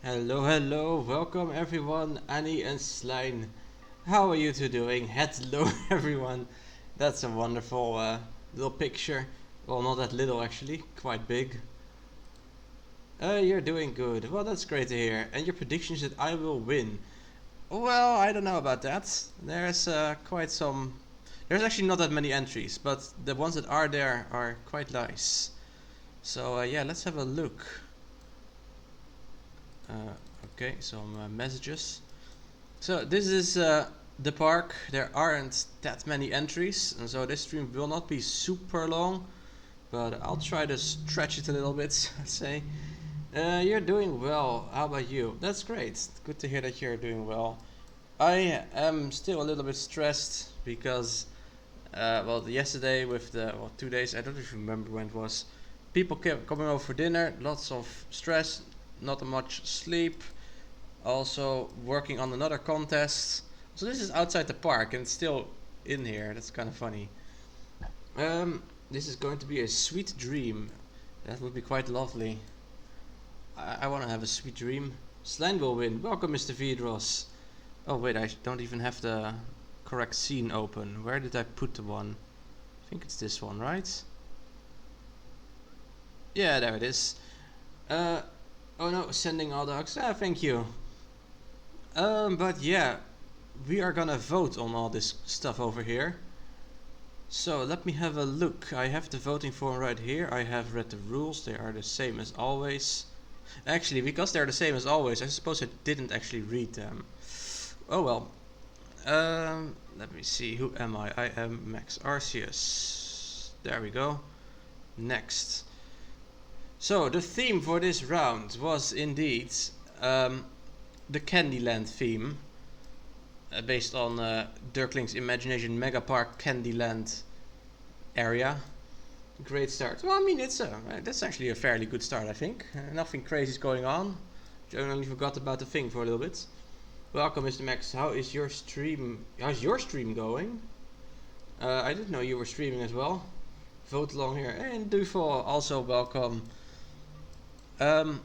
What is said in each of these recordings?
Hello, hello, welcome everyone, Annie and Slijn. How are you two doing? Hello everyone. That's a wonderful little picture. Well, not that little actually, quite big. You're doing good. Well, that's great to hear. And your prediction is that I will win. Well, I don't know about that. There's quite some. There's actually not that many entries, but the ones that are there are quite nice. So yeah, let's have a look. Okay, some messages. So this is the park. There aren't that many entries, and so this stream will not be super long, but I'll try to stretch it a little bit. Let's say. You're doing well. How about you? That's great. Good to hear that you're doing well. I am still a little bit stressed because, well, yesterday with the 2 days, I don't even remember when it was. People kept coming over for dinner. Lots of stress. Not much sleep. Also working on another contest. So this is outside the park and it's still in here. That's kind of funny. This is going to be a sweet dream. That would be quite lovely. I want to have a sweet dream. Slime will win. Welcome, Mr. Vidros. Oh wait, I don't even have the correct scene open. Where did I put the one? I think it's this one, right? Yeah, there it is. Oh no, sending all dogs. Ah, thank you. But yeah, we are gonna vote on all this stuff over here. So let me have a look. I have the voting form right here. I have read the rules. They are the same as always. Actually, because they're the same as always, I suppose I didn't actually read them. Oh well. Let me see. Who am I? I am Max Arceus. There we go. Next. So the theme for this round was indeed the Candyland theme, based on Dirkling's Imagination Mega Park Candyland area. Great start. Well, I mean, that's actually a fairly good start, I think. Nothing crazy is going on. Generally forgot about the thing for a little bit. Welcome, Mr. Max. How's your stream going? I didn't know you were streaming as well. Vote along here. And Dufo, also welcome. But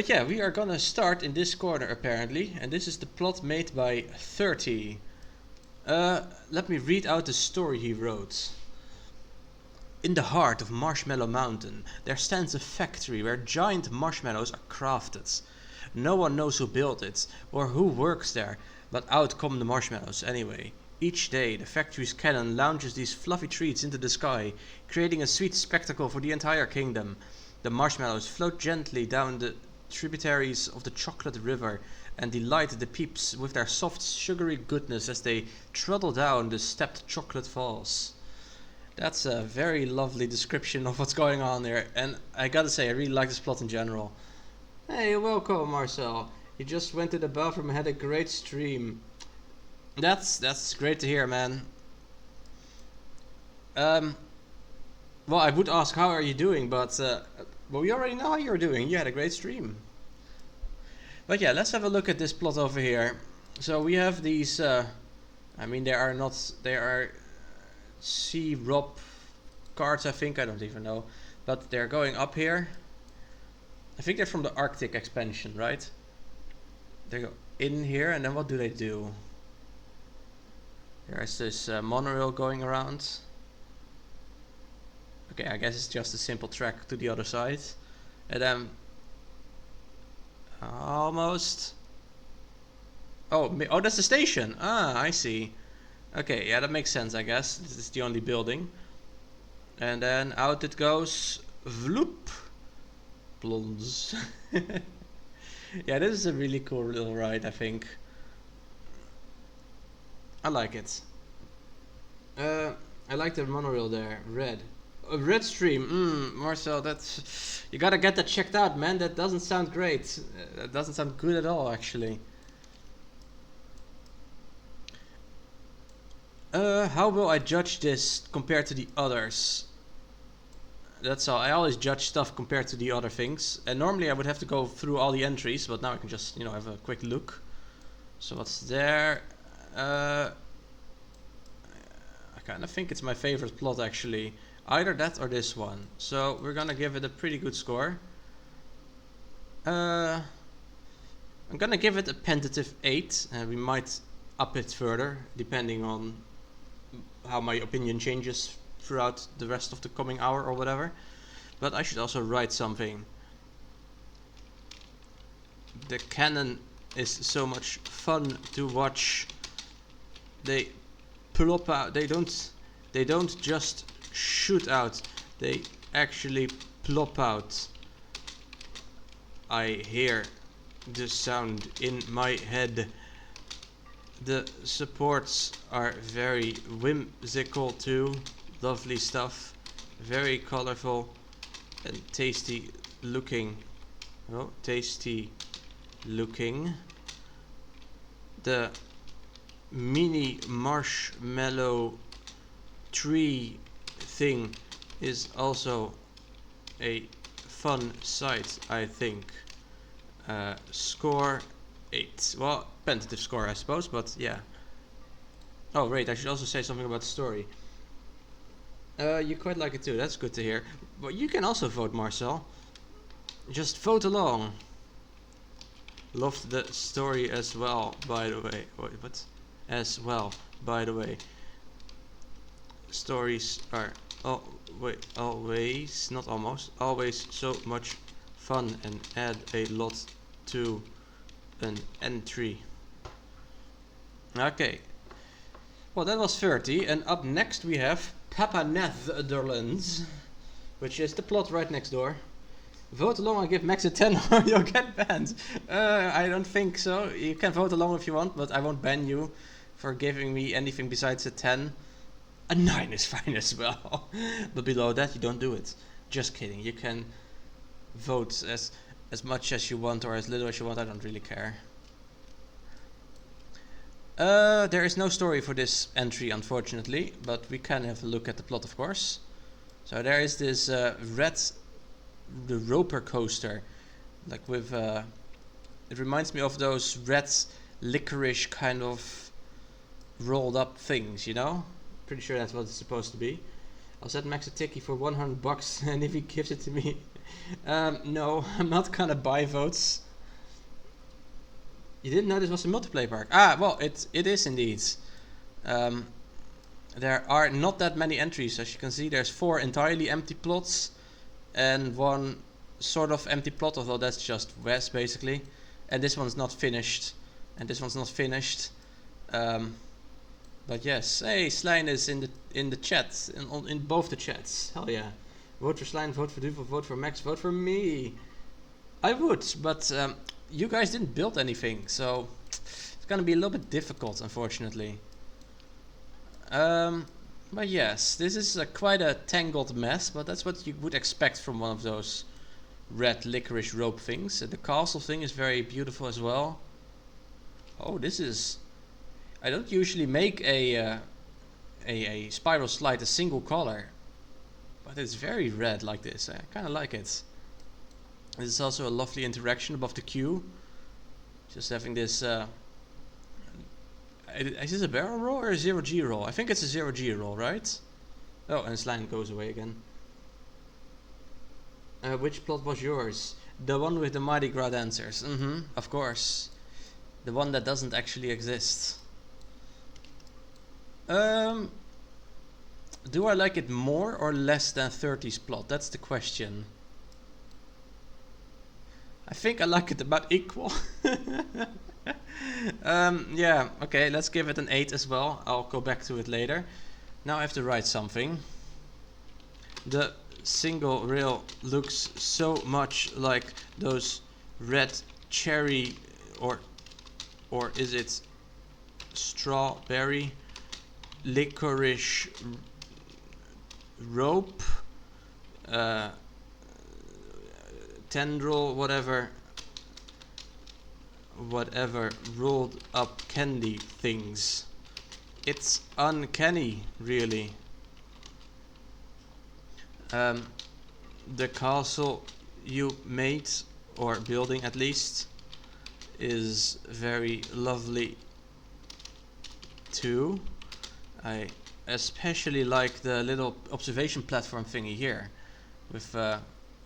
yeah, we are gonna start in this corner apparently, and this is the plot made by 30. Let me read out the story he wrote. In the heart of Marshmallow Mountain, there stands a factory where giant marshmallows are crafted. No one knows who built it or who works there, but out come the marshmallows anyway. Each day, the factory's cannon launches these fluffy treats into the sky, creating a sweet spectacle for the entire kingdom. The marshmallows float gently down the tributaries of the chocolate river and delight the peeps with their soft, sugary goodness as they trundle down the stepped chocolate falls. That's a very lovely description of what's going on there, and I gotta say, I really like this plot in general. Hey, welcome, Marcel. You just went to the bathroom and had a great stream. That's great to hear, man. Well, I would ask how are you doing, but well, we already know how you're doing. You had a great stream. But yeah, let's have a look at this plot over here. So we have these. I mean, they are not. They are C-Rob cards, I think. I don't even know, but they're going up here. I think they're from the Arctic expansion, right? They go in here, and then what do they do? There's this monorail going around. Okay, I guess it's just a simple track to the other side. And then almost. Oh, that's the station. Ah, I see. Okay, yeah, that makes sense, I guess. This is the only building. And then out it goes. Vloop. Plons. Yeah, this is a really cool little ride, I think. I like it. I like the monorail there. Red. A red stream. Marcel, that's. You gotta get that checked out, man. That doesn't sound great. That doesn't sound good at all, actually. How will I judge this compared to the others? That's all. I always judge stuff compared to the other things. And normally I would have to go through all the entries, but now I can just, have a quick look. So what's there? I kind of think it's my favorite plot, actually. Either that or this one. So we're gonna give it a pretty good score. I'm gonna give it a tentative 8, and we might up it further depending on how my opinion changes throughout the rest of the coming hour or whatever. But I should also write something. The cannon is so much fun to watch. They plop out. They don't just shoot out. They actually plop out. I hear the sound in my head. The supports are very whimsical too. Lovely stuff. Very colorful and tasty looking. Oh, tasty looking. The mini marshmallow tree thing is also a fun sight, I think. Score 8. Well, tentative score, I suppose, but yeah. Oh, right, I should also say something about the story. You quite like it too, that's good to hear. But you can also vote, Marcel. Just vote along. Loved the story as well, by the way. Wait, what? As well, by the way. Stories are always, not almost, always so much fun and add a lot to an entry. Okay. Well, that was 30, and up next we have Papa Netherlands, which is the plot right next door. Vote along and give Max a 10 or you'll get banned. I don't think so. You can vote along if you want, but I won't ban you for giving me anything besides a 10. A 9 is fine as well. But below that, you don't do it. Just kidding. You can vote as much as you want or as little as you want. I don't really care. There is no story for this entry, unfortunately, but we can have a look at the plot, of course. So there is this the roper coaster, like with it reminds me of those red licorice kind of rolled up things, you know. Pretty sure that's what it's supposed to be. I'll set Max a ticky for 100 bucks, and if he gives it to me, no, I'm not gonna buy votes. You didn't know this was a multiplayer park? Ah, well, it is indeed. There are not that many entries, as you can see. There's 4 entirely empty plots and 1 sort of empty plot, although that's just west basically. And this one's not finished, and this one's not finished. But yes, hey, Slijn is in the chat, in both the chats. Hell yeah! Vote for Slijn, vote for Duvel, vote for Max, vote for me. I would, but you guys didn't build anything, so it's gonna be a little bit difficult, unfortunately. But yes, this is quite a tangled mess, but that's what you would expect from one of those red licorice rope things. The castle thing is very beautiful as well. Oh, this is... I don't usually make a spiral slide a single color, but it's very red like this. I kind of like it. This is also a lovely interaction above the queue. Just having this... is this a barrel roll or a 0G roll? I think it's a 0G roll, right? Oh, and Slime goes away again. Which plot was yours? The one with the Mardi Gras dancers. Of course. The one that doesn't actually exist. Do I like it more or less than 30's plot? That's the question. I think I like it about equal. Yeah, okay, let's give it an 8 as well. I'll go back to it later. Now I have to write something. The single rail looks so much like those red cherry or is it strawberry licorice rope tendril whatever rolled up candy things. It's uncanny, really. The castle you made, or building at least, is very lovely too. I especially like the little observation platform thingy here with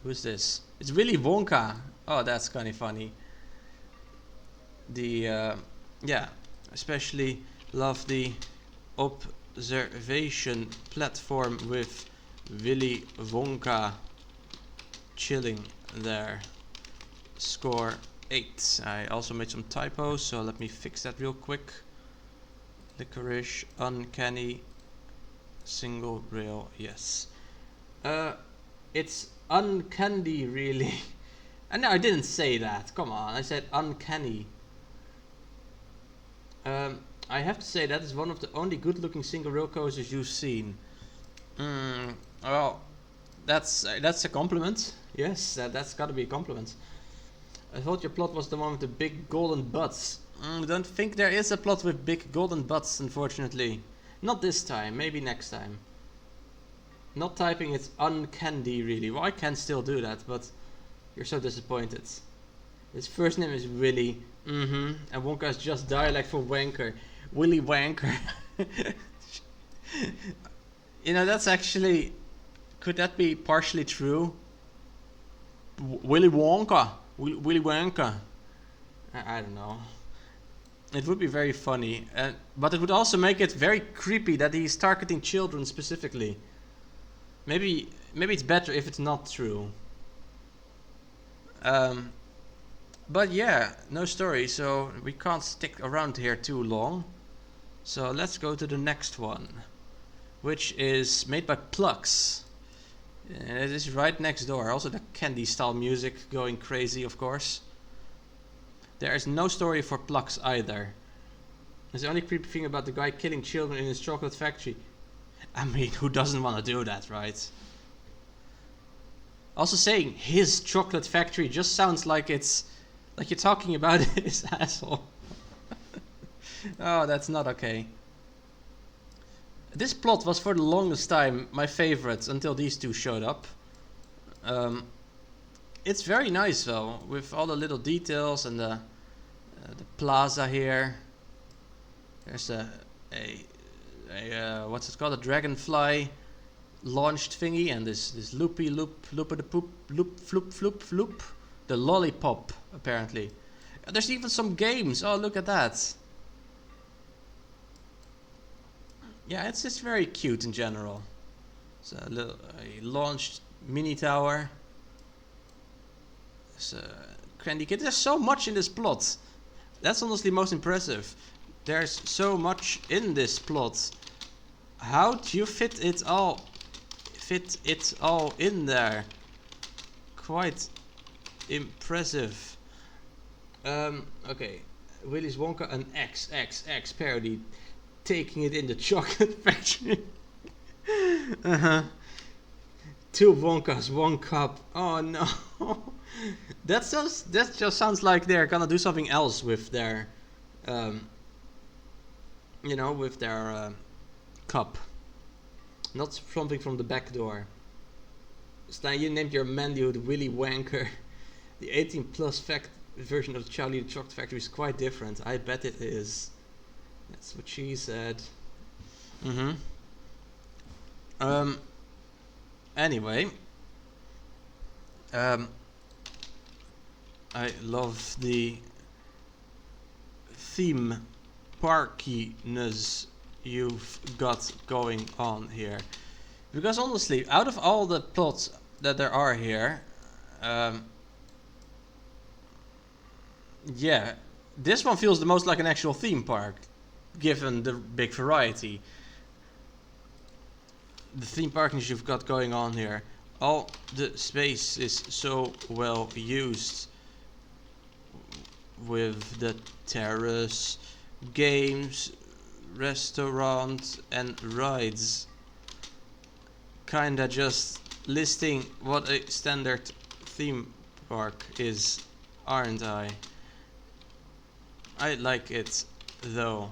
who's this? It's Willy Wonka. Oh, that's kind of funny. The yeah, especially love the observation platform with Willy Wonka chilling there. Score 8. I also made some typos, so let me fix that real quick. Licorice, uncanny, single rail, yes. It's uncandy, really. And no, I didn't say that. Come on, I said uncanny. I have to say that is one of the only good-looking single rail coasters you've seen. Well, that's a compliment. Yes, that's got to be a compliment. I thought your plot was the one with the big golden butts. Don't think there is a plot with big golden butts, unfortunately. Not this time, maybe next time. Not typing it's uncandy, really. Well, I can still do that, but you're so disappointed. His first name is Willy. And Wonka is just dialect for wanker. Willy Wanker. You know, that's actually... Could that be partially true? Willy Wonka. Willy Wonka. I don't know. It would be very funny. But it would also make it very creepy that he's targeting children specifically. Maybe it's better if it's not true. But yeah, no story, so we can't stick around here too long. So let's go to the next one, which is made by Plux. And it is right next door. Also the candy style music going crazy, of course. There is no story for Plux either. There's the only creepy thing about the guy killing children in his chocolate factory. I mean, who doesn't want to do that, right? Also saying his chocolate factory just sounds like it's like you're talking about his asshole. Oh, that's not okay. This plot was for the longest time my favorite until these two showed up. It's very nice though, with all the little details and the plaza here. There's a what's it called? A dragonfly launched thingy, and this loopy loop floop floop. The lollipop apparently. There's even some games. Oh, look at that. Yeah, it's just very cute in general. It's a launched mini tower. There's a candy kid. There's so much in this plot. That's honestly most impressive. There's so much in this plot. How do you fit it all in there? Quite impressive. Okay. Willy's Wonka, an XXX parody. Taking it in the chocolate factory. Two Wonkas, one cup. Oh no. That just sounds like they're gonna do something else with their with their cup. Not something from the back door. Stijn, you named your menu the Willy Wanker. The 18 plus version of Charlie the Chocolate Factory is quite different. I bet it is. That's what she said. Anyway. I love the theme parkiness you've got going on here. Because honestly, out of all the plots that there are here, yeah, this one feels the most like an actual theme park, given the big variety. The theme parkings you've got going on here. All the space is so well used with the terrace, games, restaurant and rides. Kinda just listing what a standard theme park is, aren't I? I like it though.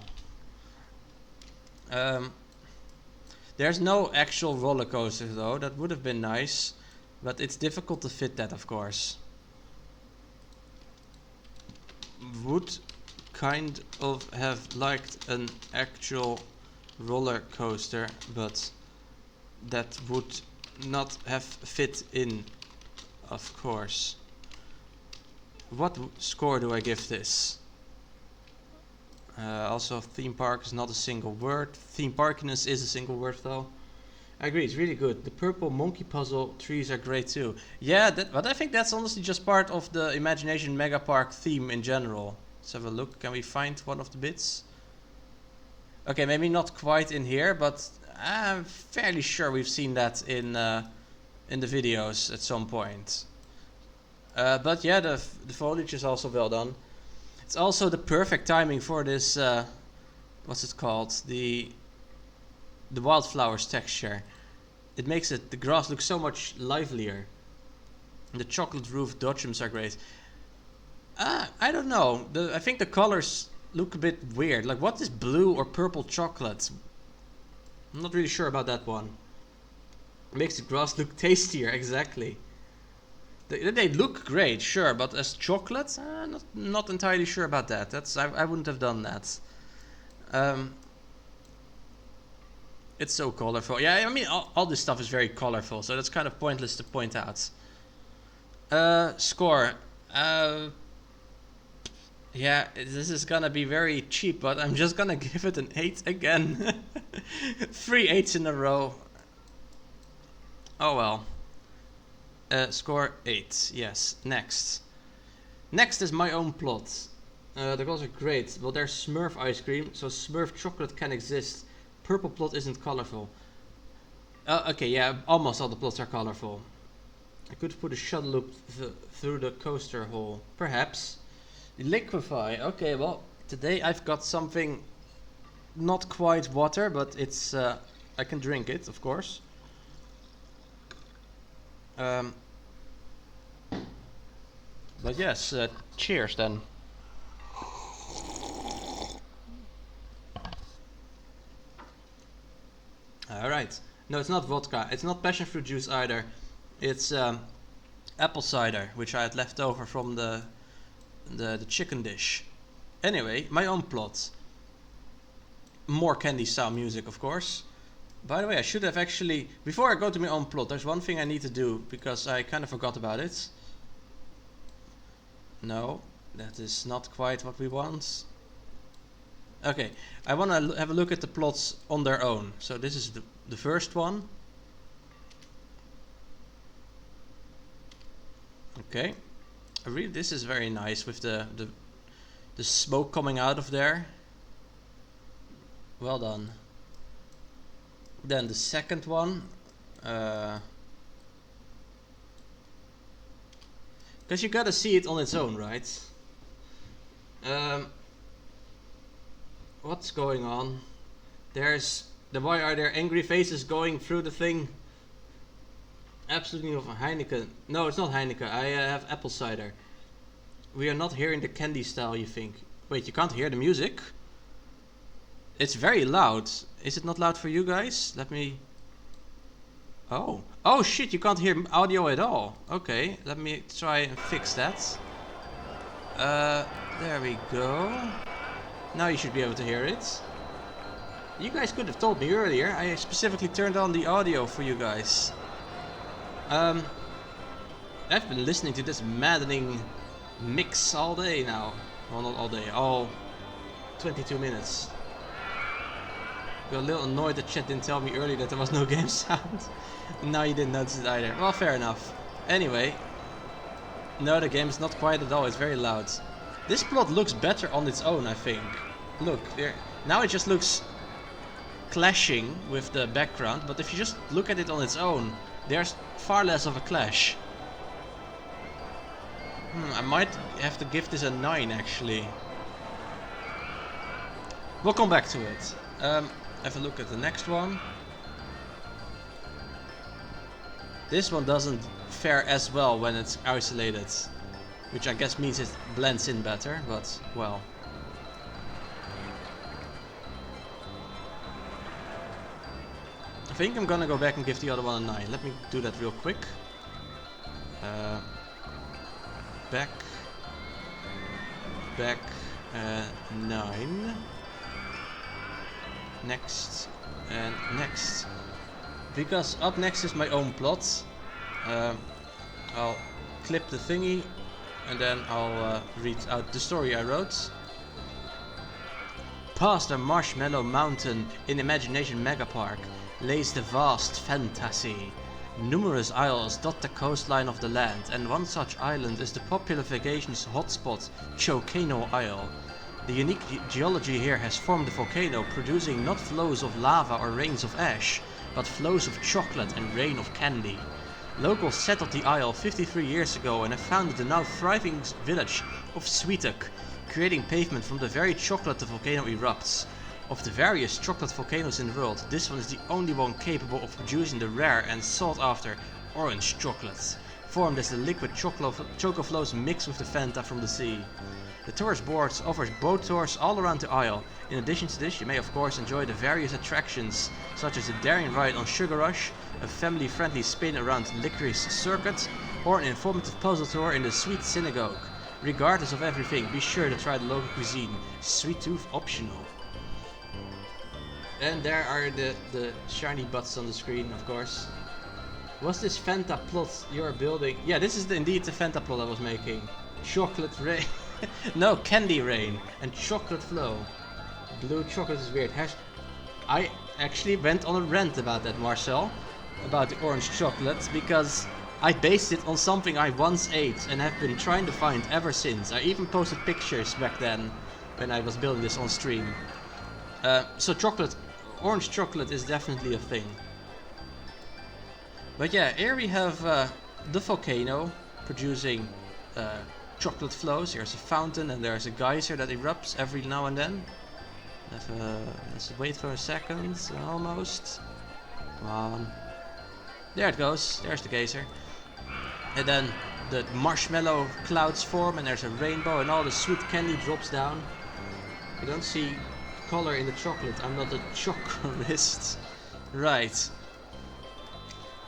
There's no actual roller coaster though. That would have been nice, but it's difficult to fit that, of course. Would kind of have liked an actual roller coaster, but that would not have fit in, of course. What score do I give this? Also, theme park is not a single word. Theme parkiness is a single word though. I agree, it's really good. The purple monkey puzzle trees are great too. Yeah, but I think that's honestly just part of the Imagination Mega Park theme in general. Let's have a look. Can we find one of the bits? Okay, maybe not quite in here, but I'm fairly sure we've seen that in the videos at some point. But yeah, the foliage is also well done. It's also the perfect timing for this, what's it called? The wildflowers texture. It makes the grass look so much livelier. And the chocolate roof dodgems are great. I don't know. I think the colors look a bit weird. Like, what is blue or purple chocolate? I'm not really sure about that one. It makes the grass look tastier, exactly. They look great, sure, but as chocolate, not entirely sure about that. I wouldn't have done that. It's so colorful. Yeah, I mean, all this stuff is very colorful, so that's kind of pointless to point out. Score. Yeah, this is gonna be very cheap, but I'm just gonna give it an 8 again. 3 8s in a row. Oh well. Score 8. Yes. Next. Next is my own plot. The girls are great. Well, there's Smurf ice cream, so Smurf chocolate can exist. Purple plot isn't colorful. Okay, yeah, almost all the plots are colorful. I could put a shuttle loop through the coaster hole. Perhaps. Liquefy. Okay, well, today I've got something not quite water, but it's I can drink it, of course. But yes, cheers then. Alright. No, it's not vodka. It's not passion fruit juice either. It's apple cider, which I had left over from the chicken dish. Anyway, my own plot. More candy style music, of course. By the way, I should have actually... Before I go to my own plot, there's one thing I need to do, because I kind of forgot about it. No, that is not quite what we want. Okay, I want to have a look at the plots on their own. So this is the first one. Okay. Really, this is very nice with the smoke coming out of there. Well done. Then the second one, because you gotta see it on its own, right? What's going on? Why are there angry faces going through the thing? Absolutely not Heineken. No, it's not Heineken. I have apple cider. We are not hearing the candy style, you think? Wait, you can't hear the music? It's very loud. Is it not loud for you guys? Let me... Oh. Oh shit, you can't hear audio at all. Okay, let me try and fix that. There we go. Now you should be able to hear it. You guys could have told me earlier. I specifically turned on the audio for you guys. I've been listening to this maddening mix all day now. Well, not all day, all 22 minutes. Got a little annoyed that chat didn't tell me earlier that there was no game sound. Now you didn't notice it either. Well, fair enough. Anyway. No, the game is not quiet at all. It's very loud. This plot looks better on its own, I think. Look, now it just looks clashing with the background. But if you just look at it on its own, there's far less of a clash. I might have to give this a 9, actually. We'll come back to it. Have a look at the next one. This one doesn't fare as well when it's isolated, which I guess means it blends in better, but well. I think I'm gonna go back and give the other one a 9. Let me do that real quick. Back, 9. Next and next, because up next is my own plot. I'll clip the thingy and then I'll read out the story I wrote. Past the Marshmallow Mountain in Imagination Megapark lays the vast fantasy. Numerous isles dot the coastline of the land, and one such island is the popular vacations hotspot, Chocano Isle. The unique geology here has formed a volcano, producing not flows of lava or rains of ash, but flows of chocolate and rain of candy. Locals settled the isle 53 years ago and have founded the now thriving village of Sweetuck, creating pavement from the very chocolate the volcano erupts. Of the various chocolate volcanoes in the world, this one is the only one capable of producing the rare and sought after orange chocolate, formed as the liquid choco flows mixed with the Fanta from the sea. The tourist board offers boat tours all around the isle. In addition to this, you may of course enjoy the various attractions, such as a daring ride on Sugar Rush, a family-friendly spin around Licorice Circuit, or an informative puzzle tour in the Sweet Synagogue. Regardless of everything, be sure to try the local cuisine. Sweet tooth optional. And there are the shiny butts on the screen, of course. Was this Fanta plot you're building? Yeah, this is indeed the Fanta plot I was making. Chocolate rain. No, candy rain and chocolate flow. Blue chocolate is weird. I actually went on a rant about that, Marcel. About the orange chocolate, because I based it on something I once ate and have been trying to find ever since. I even posted pictures back then when I was building this on stream. So orange chocolate is definitely a thing. But yeah, here we have the volcano producing chocolate flows. Here's a fountain and there's a geyser that erupts every now and then. Let's wait for a second, almost. Come on. There it goes, there's the geyser. And then the marshmallow clouds form and there's a rainbow and all the sweet candy drops down. You don't see color in the chocolate, I'm not a chocolist. Right.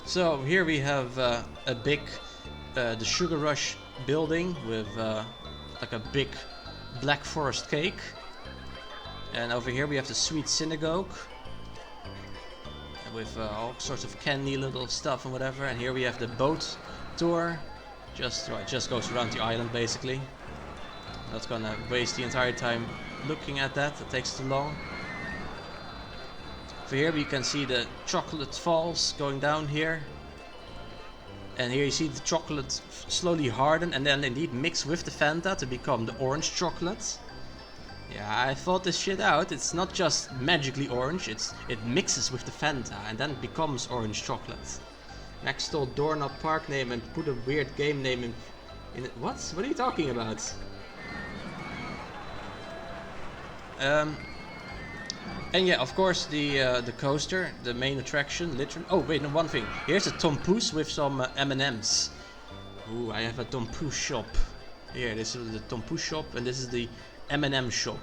So here we have a big, the Sugar Rush building with like a big black forest cake. And over here we have the Sweet Synagogue with all sorts of candy, little stuff and whatever. And here we have the boat tour. Just goes around the island basically. Not gonna waste the entire time looking at that, it takes too long. For here we can see the chocolate falls going down here. And here you see the chocolate slowly harden and then indeed mix with the Fanta to become the orange chocolate. Yeah, I thought this shit out. It's not just magically orange, it mixes with the Fanta and then becomes orange chocolate. Max stole Doorknob Park name and put a weird game name in it. What? What are you talking about? And yeah, of course the coaster, the main attraction, literally. Oh wait, no, one thing. Here's a Tompoes with some M&Ms. Ooh, I have a Tompoes shop. Here, this is the Tompoes shop, and this is the M&M shop.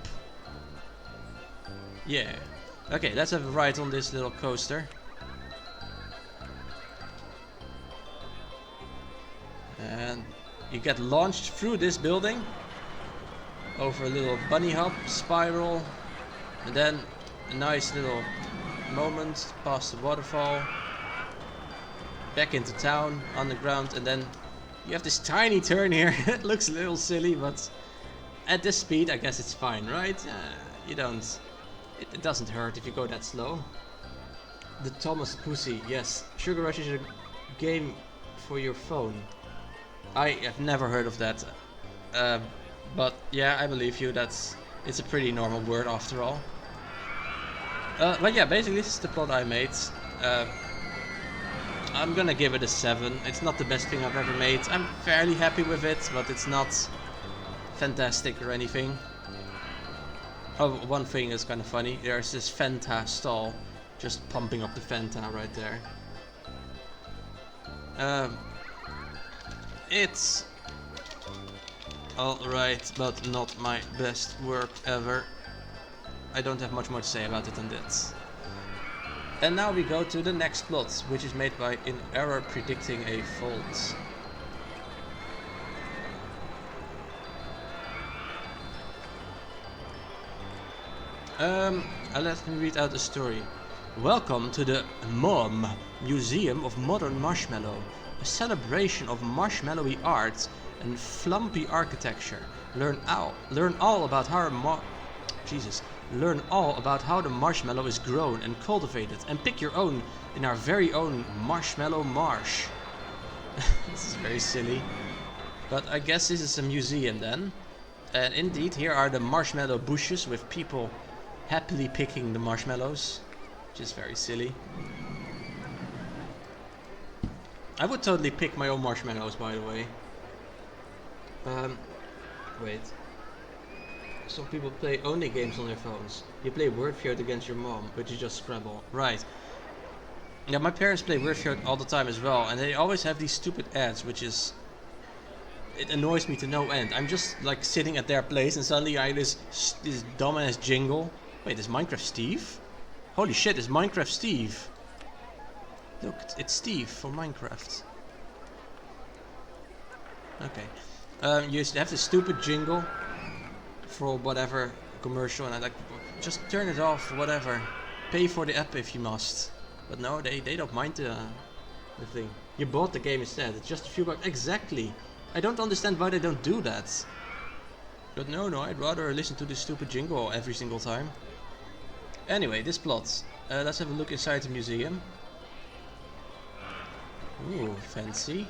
Yeah. Okay, let's have a ride on this little coaster. And you get launched through this building over a little bunny hop, spiral, and then a nice little moment past the waterfall, back into town, underground, and then you have this tiny turn here. It looks a little silly, but at this speed I guess it's fine, right? You don't, it doesn't hurt if you go that slow. The Thomas Pussy, yes, Sugar Rush is a game for your phone. I have never heard of that, but yeah, I believe you. It's a pretty normal word after all. But yeah, basically this is the plot I made. I'm gonna give it a 7. It's not the best thing I've ever made. I'm fairly happy with it, but it's not fantastic or anything. Oh, one thing is kind of funny. There's this Fanta stall just pumping up the Fanta right there. It's alright, but not my best work ever. I don't have much more to say about it than this. And now we go to the next plot, which is made by an error predicting a fault. Let me read out the story. Welcome to the MOM, Museum of Modern Marshmallow, a celebration of marshmallowy art and flumpy architecture. Learn all about how Learn all about how the marshmallow is grown and cultivated, and pick your own in our very own Marshmallow Marsh. This is very silly, but I guess this is a museum then. And indeed, here are the marshmallow bushes with people happily picking the marshmallows, which is very silly. I would totally pick my own marshmallows, by the way. Wait. Some people play only games on their phones. You play Word Feud against your mom, but you just Scrabble. Right. Yeah, my parents play Word Feud all the time as well, and they always have these stupid ads, which is... It annoys me to no end. I'm just like sitting at their place and suddenly I this dumbass jingle. Wait, is Minecraft Steve? Holy shit, it's Minecraft Steve. Look, it's Steve from Minecraft. Okay. You have this stupid jingle for whatever commercial, and I like, just turn it off, whatever. Pay for the app if you must. But no, they don't mind the thing. You bought the game instead. It's just a few bucks. Exactly. I don't understand why they don't do that. But no, I'd rather listen to this stupid jingle every single time. Anyway, this plot. Let's have a look inside the museum. Ooh, fancy.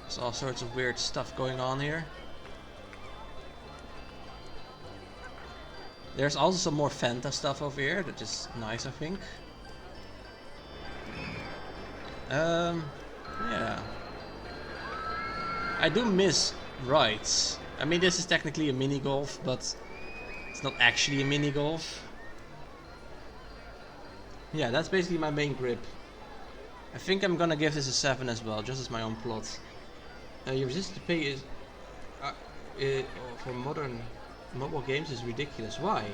There's all sorts of weird stuff going on here. There's also some more Fanta stuff over here, that is nice, I think. Yeah. I do miss rides. I mean, this is technically a mini golf, but it's not actually a mini golf. Yeah, that's basically my main grip. I think I'm gonna give this a 7 as well, just as my own plot. Your resistance to pay is for modern mobile games is ridiculous. Why?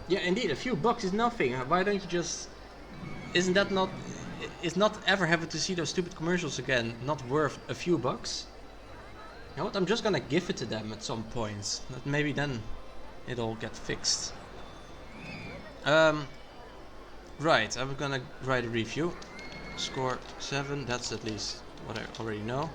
Yeah, indeed, a few bucks is nothing. Why don't you just... Isn't that not... Is not ever having to see those stupid commercials again not worth a few bucks? You know what, I'm just gonna give it to them at some point. Maybe then it'll get fixed. Right, I'm gonna write a review. Score 7, that's at least what I already know.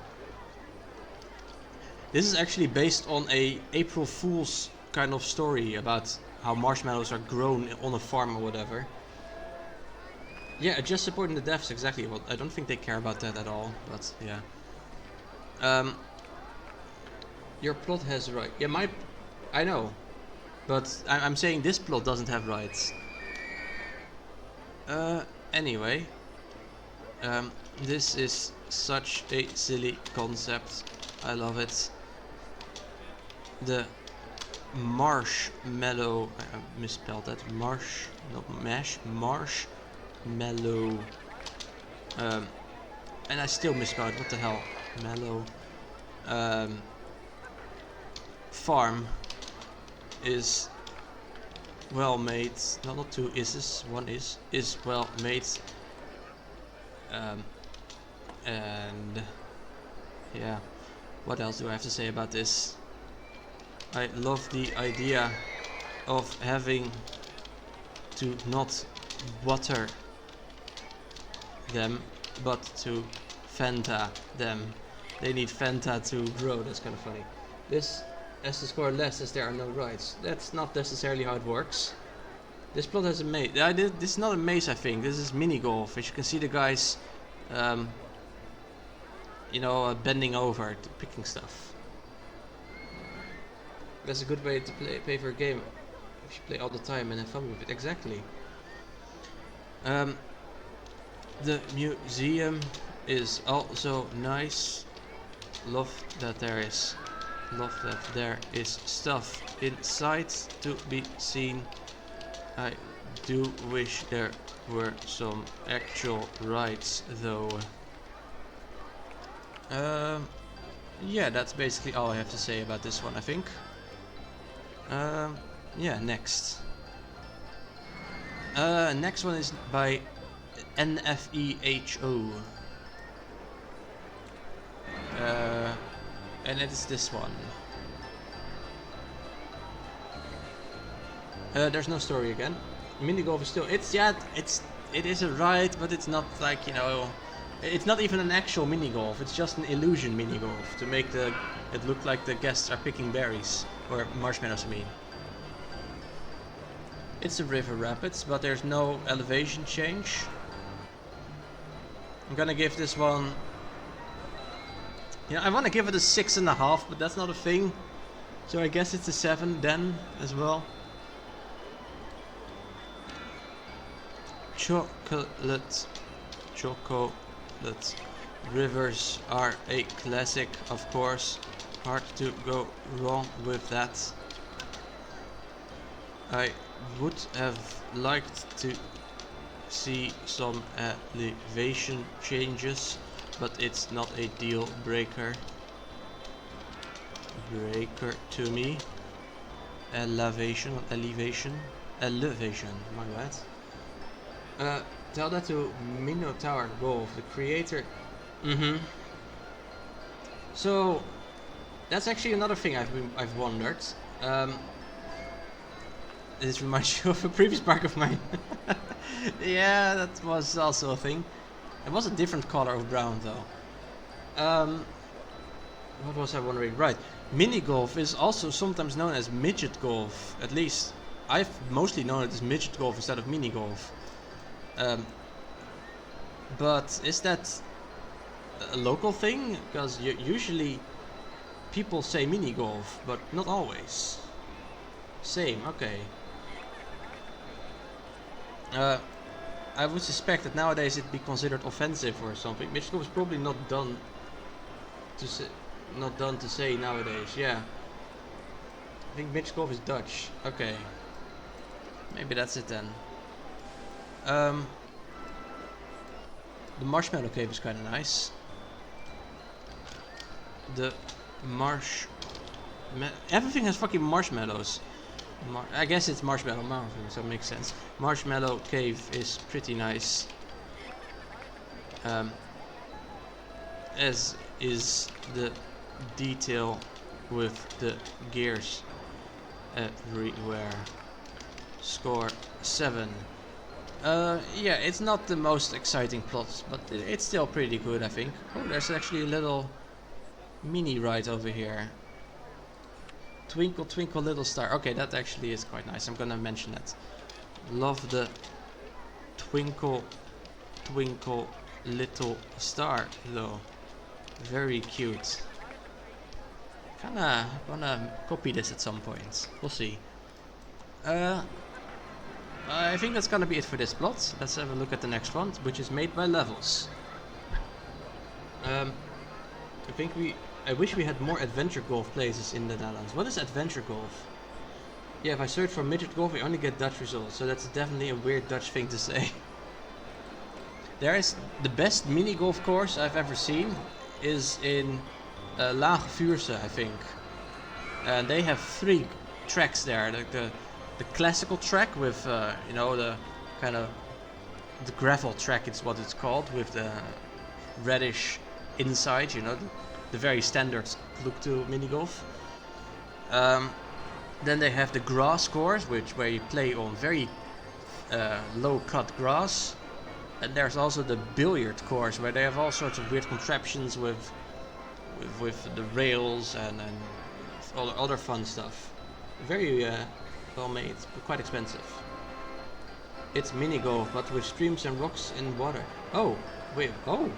This is actually based on a April Fool's kind of story about how marshmallows are grown on a farm or whatever. Yeah, just supporting the devs, exactly. Well, I don't think they care about that at all, but yeah. Your plot has right. Yeah, I know, but I'm saying this plot doesn't have rights. Anyway, this is such a silly concept. I love it. The marshmallow, I misspelled that. Marshmallow. And I still misspelled. What the hell? Mellow. Farm is well made. No, not two is. One is well made. And yeah, what else do I have to say about this? I love the idea of having to not water them, but to Fanta them. They need Fanta to grow. That's kind of funny. This has to score less as there are no rights. That's not necessarily how it works. This plot has a maze. This is not a maze, I think. This is mini golf. As you can see, the guys, bending over, picking stuff. That's a good way to pay for a game. If you play all the time and have fun with it. Exactly. The museum is also nice. Love that there is stuff inside to be seen. I do wish there were some actual rides though. Yeah, that's basically all I have to say about this one, I think. Yeah, next. Next one is by NFEHO. And it is this one. There's no story again. Mini golf is still. It is a ride, but it's not like It's not even an actual mini golf. It's just an illusion mini golf to make it look like the guests are picking berries or marshmallows. I mean, it's a river rapids, but there's no elevation change. I'm gonna give this one. I want to give it a 6.5, but that's not a thing. So I guess it's a 7 then as well. Chocolate. Rivers are a classic, of course. Hard to go wrong with that. I would have liked to see some elevation changes, but it's not a deal breaker. To me. Elevation, my bad. Tell that to Minotaur Golf, the creator. So that's actually another thing I've wondered. This reminds you of a previous park of mine. Yeah, that was also a thing. It was a different color of brown though. What was I wondering? Right, mini golf is also sometimes known as midget golf. At least I've mostly known it as midget golf instead of mini golf. But is that a local thing? Because usually people say mini golf, but not always. Same, okay. I would suspect that nowadays it'd be considered offensive or something. Midget golf is probably not done to say nowadays. Yeah, I think midget golf is Dutch. Okay, maybe that's it then. The marshmallow cave is kind of nice. The everything has fucking marshmallows. I guess it's marshmallow mountain, so it makes sense. Marshmallow cave is pretty nice. As is the detail with the gears everywhere. Score 7. Yeah, it's not the most exciting plot, but it's still pretty good, I think. Oh, there's actually a little mini ride over here. Twinkle twinkle little star. Okay, that actually is quite nice. I'm gonna mention that. Love the twinkle twinkle little star though. Very cute. Kinda wanna copy this at some point. We'll see. I think that's gonna be it for this plot. Let's have a look at the next one, which is made by Levels. I wish we had more adventure golf places in the Netherlands. What is adventure golf? Yeah, if I search for midget golf, I only get Dutch results, so that's definitely a weird Dutch thing to say. There is the best mini golf course I've ever seen is in Lage Vuursche, I think. And they have 3 tracks there. The classical track with you know, the kind of the gravel track, it's what it's called, with the reddish inside, you know, the very standard look to mini golf. Then they have the grass course, where you play on very low cut grass. And there's also the billiard course, where they have all sorts of weird contraptions with the rails and all the other fun stuff. Very well made, but quite expensive. It's mini golf, but with streams and rocks and water. Oh, wait, oh!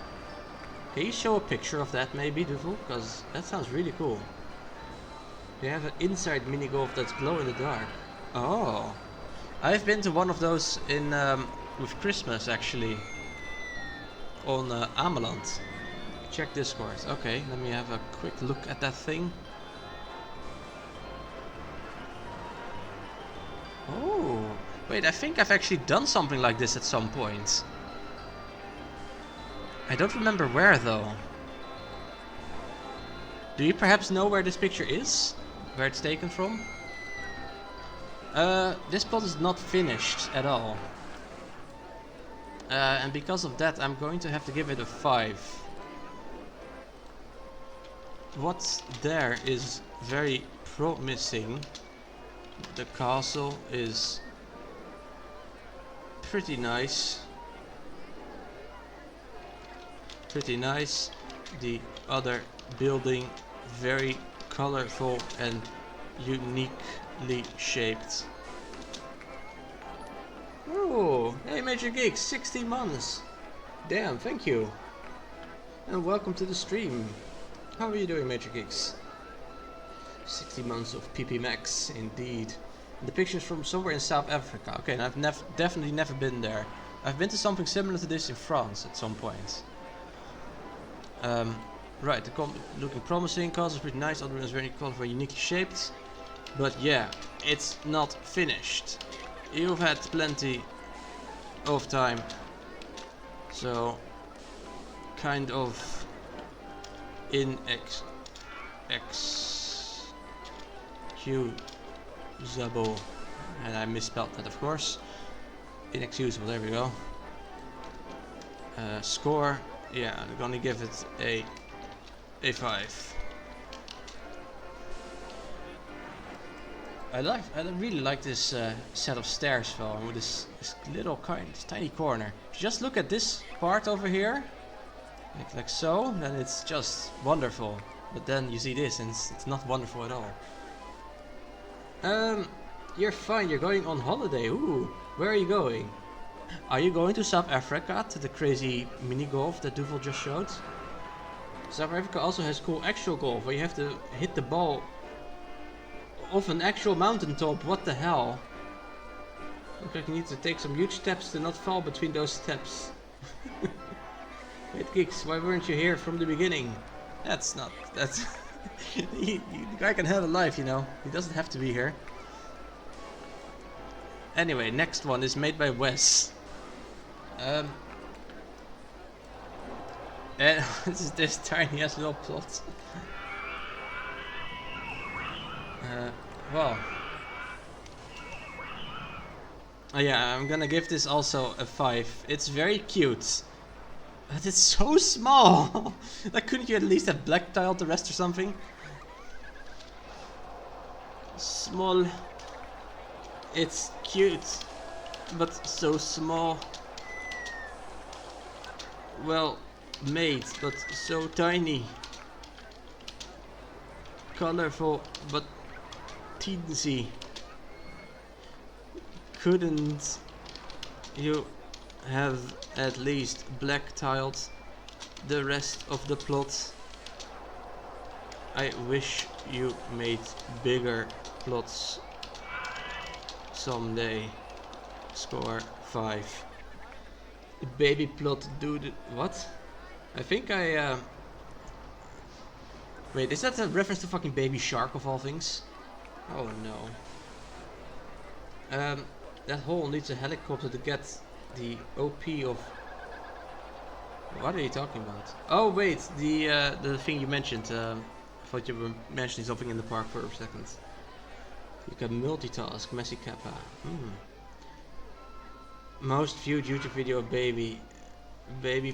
Can you show a picture of that maybe, Duvel? Because that sounds really cool. They have an inside mini golf that's glow in the dark. Oh! I've been to one of those in with Christmas actually. On Ameland. Check Discord. Okay, let me have a quick look at that thing. Oh, wait, I think I've actually done something like this at some point. I don't remember where though. Do you perhaps know where this picture is? Where it's taken from? This plot is not finished at all. And because of that, I'm going to have to give it a 5. What's there is very promising. The castle is pretty nice. pretty nice. The other building very colorful and uniquely shaped. Oh, hey Major Geek, 60 months. Damn, thank you. And welcome to the stream. How are you doing, Major Geeks? 60 months of PP Max, indeed. The picture's from somewhere in South Africa. Okay, and I've definitely never been there. I've been to something similar to this in France at some point. Right, looking promising. Cars is pretty nice. Other one is very colorful, uniquely shaped. But yeah, it's not finished. You've had plenty of time, so kind of inexcusable, and I misspelled that, of course. Inexcusable, there we go. Score, yeah, I'm gonna give it a 5. I really like this set of stairs though, with this little this tiny corner. If you just look at this part over here, like so, then it's just wonderful. But then you see this and it's not wonderful at all. You're fine, you're going on holiday. Ooh, where are you going? Are you going to South Africa, to the crazy mini golf that Duvel just showed? South Africa also has cool actual golf, where you have to hit the ball off an actual mountaintop. What the hell? Looks like you need to take some huge steps to not fall between those steps. Wait, Geeks, why weren't you here from the beginning? That's the guy can have a life, you know. He doesn't have to be here. Anyway, next one is made by Wes. And this tiny ass little plot. Well. Yeah, I'm gonna give this also a 5. It's very cute. But it's so small! Like, couldn't you at least have black tiled the rest or something? Small. It's cute, but so small. Well made, but so tiny. Colorful, but teensy. Couldn't you have at least black tiled the rest of the plot? I wish you made bigger plots someday. Score 5. The baby plot dude. What? I think I wait, is that a reference to fucking Baby Shark of all things? Oh no. That hole needs a helicopter to get the OP of. What are you talking about? Oh wait, the thing you mentioned. I thought you were mentioning something in the park for a second. You can multitask, Messi Kappa. Most viewed YouTube video of baby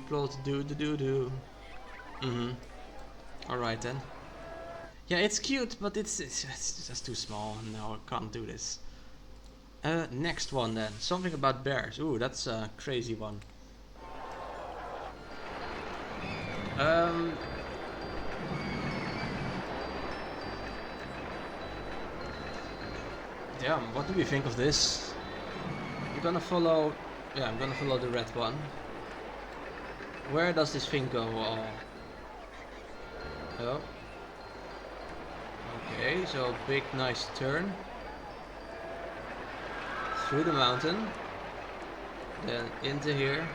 plot do. Alright then. Yeah, it's cute, but it's just too small. No, I can't do this. Next one then. Something about bears. Ooh, that's a crazy one. Damn, what do we think of this? I'm gonna follow. Yeah, I'm gonna follow the red one. Where does this thing go? Oh. Okay, so big nice turn. Through the mountain. Then into here.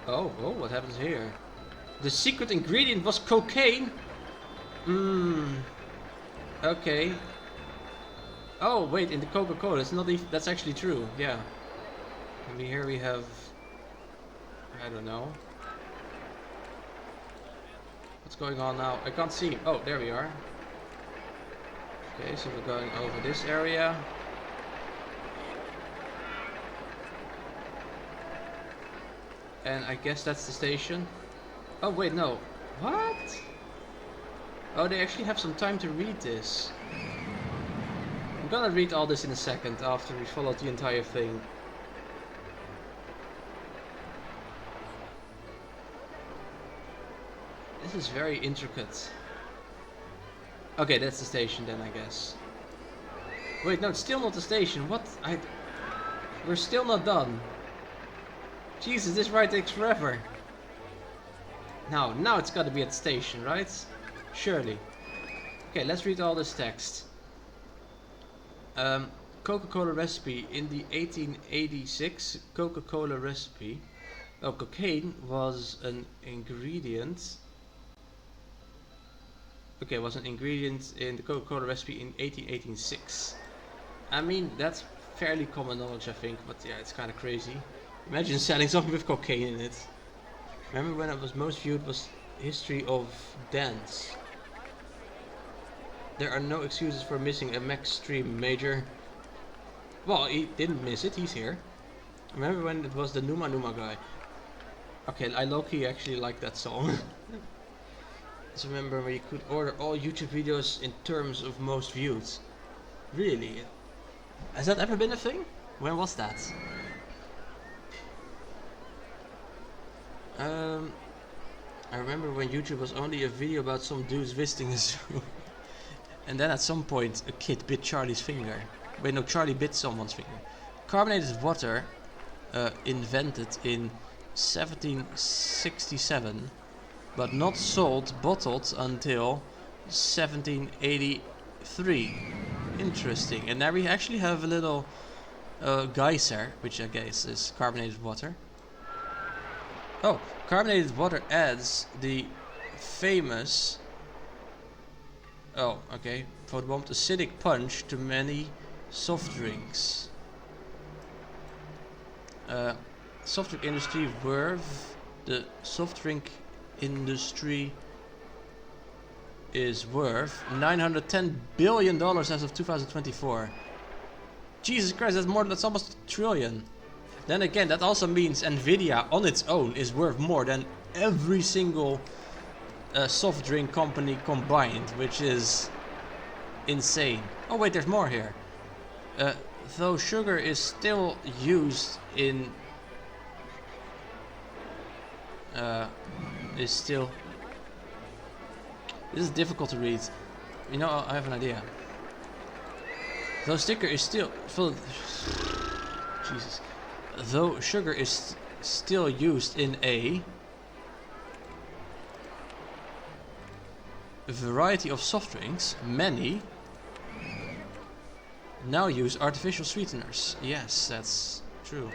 Oh, what happens here? The secret ingredient was cocaine? Okay. Oh, wait, in the Coca-Cola, it's not even, that's actually true, yeah. And here we have, I don't know. What's going on now? I can't see. Oh, there we are. Okay, so we're going over this area. And I guess that's the station. Oh, wait, no. What? Oh, they actually have some time to read this. I'm gonna read all this in a second after we followed the entire thing. This is very intricate. Okay, that's the station then, I guess. Wait, no, it's still not the station. What? We're still not done. Jesus, this ride takes forever. Now it's gotta be at the station, right? Surely. Okay, let's read all this text. Coca-Cola recipe. In the 1886 Coca-Cola recipe, cocaine was an ingredient. Okay, was an ingredient in the Coca-Cola recipe in 1886. I mean, that's fairly common knowledge, I think, but yeah, it's kind of crazy. Imagine selling something with cocaine in it. Remember when it was most viewed was history of dance. There are no excuses for missing a Max Stream Major. Well, he didn't miss it, he's here. Remember when it was the Numa Numa guy? Okay, I low-key actually like that song. Just remember where you could order all YouTube videos in terms of most viewed. Really? Has that ever been a thing? When was that? I remember when YouTube was only a video about some dudes visiting a zoo. And then at some point a kid bit Charlie's finger. Wait, no, Charlie bit someone's finger. Carbonated water, invented in 1767, but not sold, bottled until 1783. Interesting. And now we actually have a little geyser, which I guess is carbonated water. Oh, carbonated water adds the famous, photobomb acidic punch to many soft drinks. Soft drink industry worth. The soft drink industry is worth $910 billion as of 2024. Jesus Christ, that's almost a trillion. Then again, that also means Nvidia on its own is worth more than every single soft drink company combined, which is insane. Oh wait, there's more here. Though sugar is still used in this is difficult to read. You know, I have an idea. Though sticker is still Jesus. Though sugar is still used in a variety of soft drinks, many now use artificial sweeteners. Yes, that's true.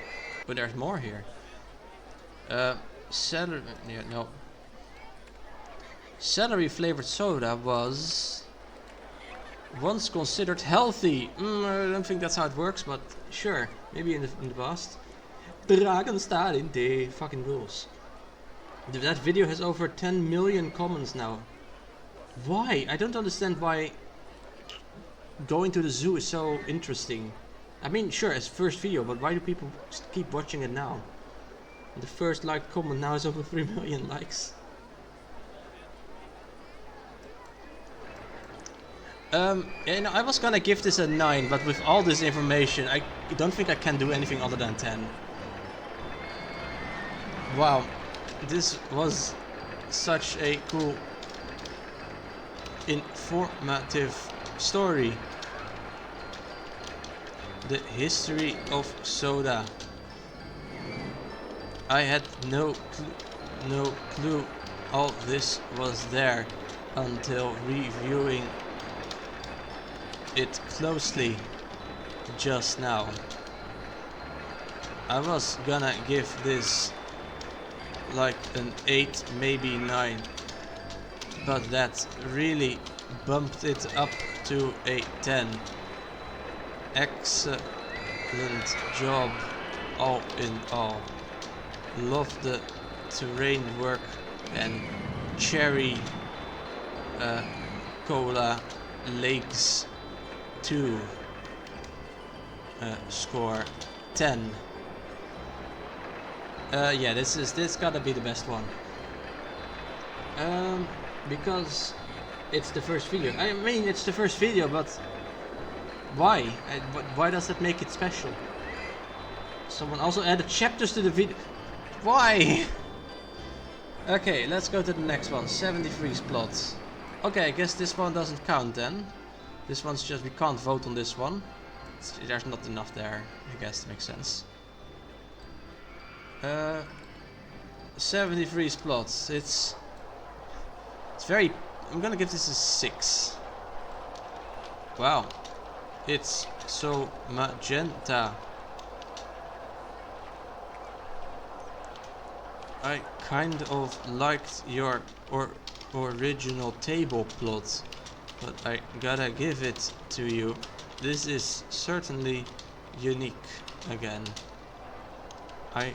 But there's more here. Celery flavored soda was once considered healthy. I don't think that's how it works, but sure, maybe in the past. Dragonstad the fucking rules. That video has over 10 million comments now. Why? I don't understand why going to the zoo is so interesting. I mean, sure, it's first video, but why do people keep watching it now? The first like comment now is over 3 million likes. And I was gonna give this a 9, but with all this information, I don't think I can do anything other than 10. Wow, this was such a cool, informative story. The history of soda. I had no clue all this was there until reviewing it closely just now. I was gonna give this like an 8, maybe 9, but that really bumped it up to a 10. Excellent job all in all. Love the terrain work and cherry cola lakes too. Score 10. Yeah, this gotta be the best one. Because it's the first video. I mean, it's the first video, but why? Why does that make it special? Someone also added chapters to the video. Why? Okay, let's go to the next one. 73 plots. Okay, I guess this one doesn't count then. This one's just, we can't vote on this one. There's not enough there, I guess. That makes sense. 73 plots. It's very, I'm gonna give this a 6. Wow. It's so magenta. I kind of liked your original table plot, but I gotta give it to you. This is certainly unique again. I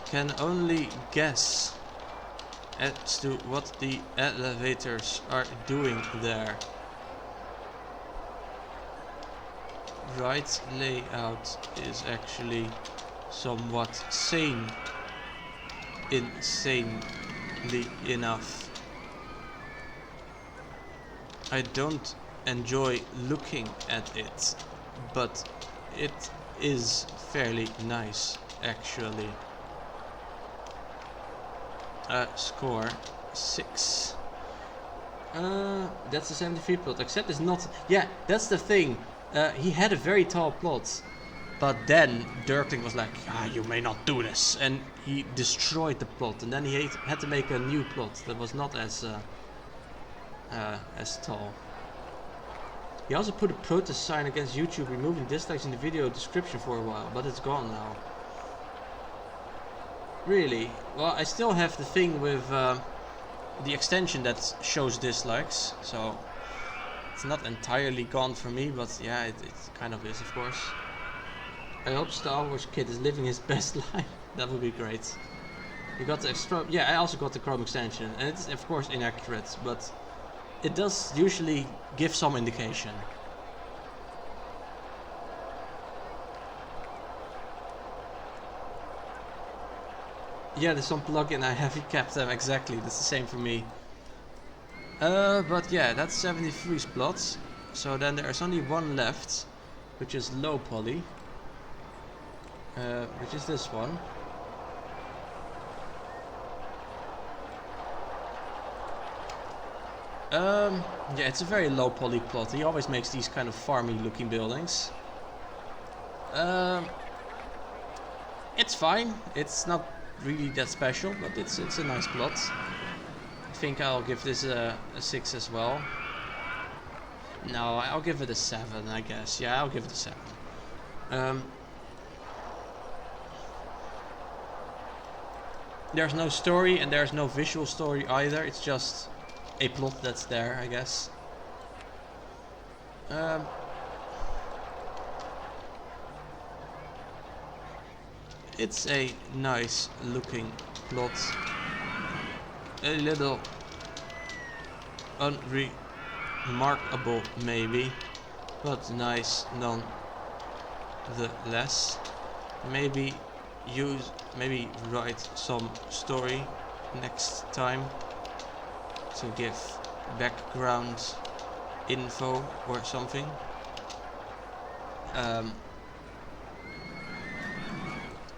can only guess as to what the elevators are doing there. Right layout is actually somewhat sane. Insanely enough. I don't enjoy looking at it, but it is fairly nice actually. Score 6. That's a 73 plot, except it's not. Yeah, that's the thing. He had a very tall plot, but then Dirkling was like, you may not do this, and he destroyed the plot, and then he had to make a new plot that was not as tall. He also put a protest sign against YouTube removing dislikes in the video description for a while, but it's gone now. Really? Well, I still have the thing with the extension that shows dislikes, so it's not entirely gone for me, but yeah, it kind of is, of course. I hope Star Wars Kid is living his best life. That would be great. You got the extra. Yeah, I also got the Chrome extension, and it's of course inaccurate, but it does usually give some indication. Yeah, there's some plugin I have kept them exactly. That's the same for me. But yeah, that's 73 plots. So then there's only one left, which is low poly. Which is this one. Yeah, it's a very low poly plot. He always makes these kind of farmy looking buildings. It's fine. It's not really that special, but it's a nice plot. I think I'll give this a 6 as well. No, I'll give it a 7, I guess. Yeah, I'll give it a 7. There's no story and there's no visual story either. It's just a plot that's there, I guess. It's a nice looking plot. A little unremarkable maybe, but nice nonetheless. Maybe write some story next time to give background info or something.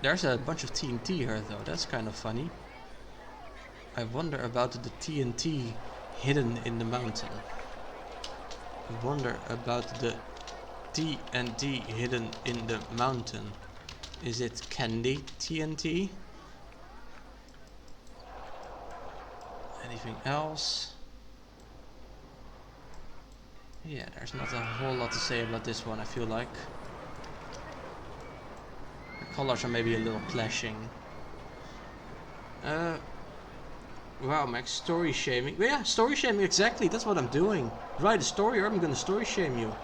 There's a bunch of TNT here though, that's kind of funny. I wonder about the TNT hidden in the mountain. I wonder about the TNT hidden in the mountain. Is it candy TNT? Anything else? Yeah, there's not a whole lot to say about this one, I feel like. The colors are maybe a little clashing. Wow, Max, story shaming. Yeah, story shaming, exactly, that's what I'm doing. Write a story or I'm gonna story shame you.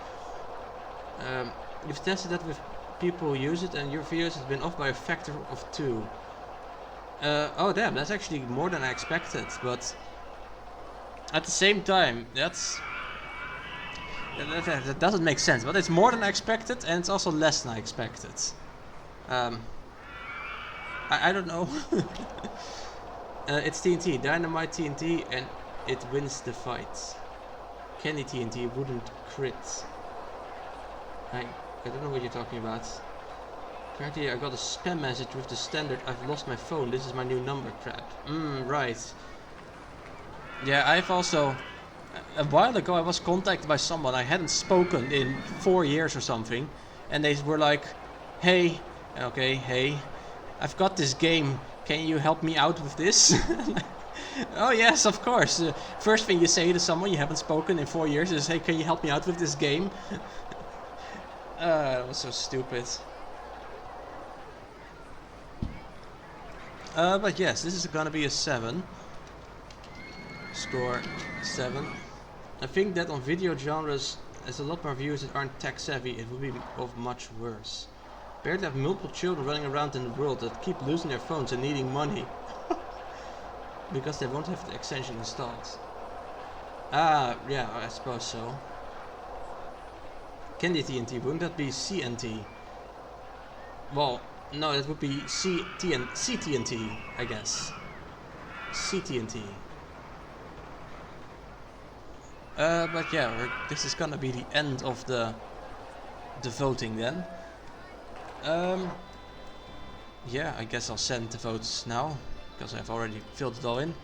You've tested that with people who use it and your views have been off by a factor of 2. Oh damn, that's actually more than I expected, but at the same time, that doesn't make sense, but it's more than I expected and it's also less than I expected. I don't know. It's TNT, Dynamite TNT, and it wins the fight. Candy TNT wouldn't crit. I don't know what you're talking about. Apparently I got a spam message with the standard "I've lost my phone, this is my new number" crap. Right. Yeah, I've also... A while ago I was contacted by someone I hadn't spoken in 4 years or something. And they were like, hey, okay, hey, I've got this game, can you help me out with this? Oh yes, of course. First thing you say to someone you haven't spoken in 4 years is, hey, can you help me out with this game? That was so stupid. But yes, this is gonna be a 7. Score 7. I think that on video genres, as a lot more viewers that aren't tech savvy, it would be of much worse. Better to have multiple children running around in the world that keep losing their phones and needing money. Because they won't have the extension installed. Ah, yeah, I suppose so. Candy TNT, wouldn't that be CNT? Well, no, that would be CTNT, I guess. CTNT. But yeah, this is gonna be the end of the voting then. Yeah, I guess I'll send the votes now, because I've already filled it all in.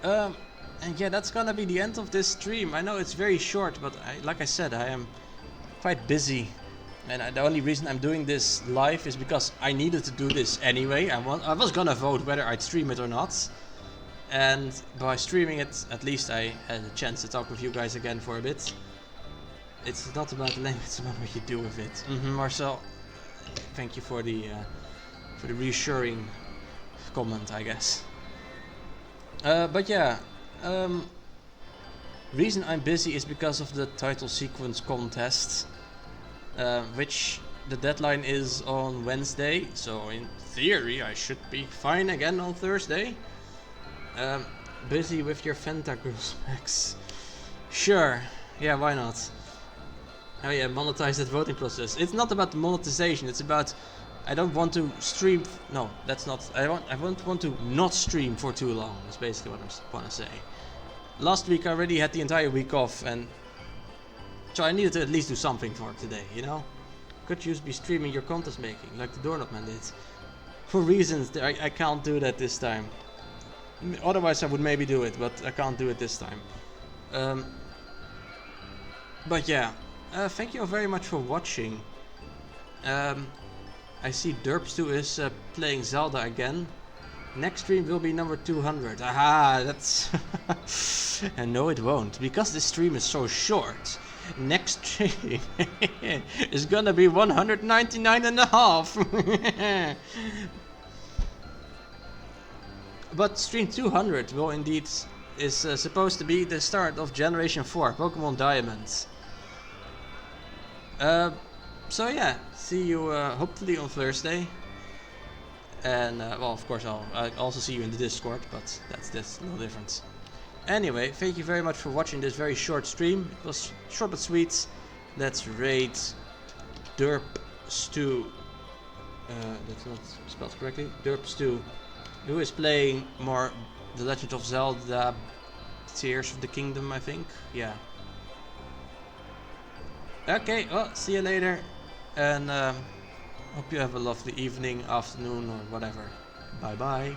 And yeah, that's gonna be the end of this stream. I know it's very short, but like I said, I am quite busy. And the only reason I'm doing this live is because I needed to do this anyway. I was gonna vote whether I'd stream it or not. And by streaming it, at least I had a chance to talk with you guys again for a bit. It's not about the language, it's about what you do with it. Marcel, thank you for the reassuring comment, I guess. But yeah, reason I'm busy is because of the title sequence contest, which the deadline is on Wednesday. So in theory, I should be fine again on Thursday. Busy with your Fentagruel specs. Sure, yeah, why not? Oh yeah, monetize that voting process. It's not about the monetization, it's about I don't want to stream. No, that's not. I won't want to not stream for too long. That's basically what I want to say. Last week I already had the entire week off, and so I needed to at least do something for today, you know? Could you be streaming your contest making, like the Doorknob Man did. For reasons that I can't do that this time. Otherwise I would maybe do it, but I can't do it this time. But yeah, thank you all very much for watching. I see Derpstu is playing Zelda again. Next stream will be number 200. Aha, that's... And no, it won't, because this stream is so short. Next stream is gonna be 199 and a half. But stream 200 will indeed is supposed to be the start of Generation 4 Pokemon Diamonds. So yeah, see you hopefully on Thursday. And well, of course I'll also see you in the Discord, but that's no difference. Anyway, thank you very much for watching this very short stream. It was short but sweet. Let's raid Derpstu. That's not spelled correctly. Derpstu, who is playing more The Legend of Zelda Tears of the Kingdom, I think. Yeah. Okay, well, see you later. And hope you have a lovely evening, afternoon, or whatever. Bye bye.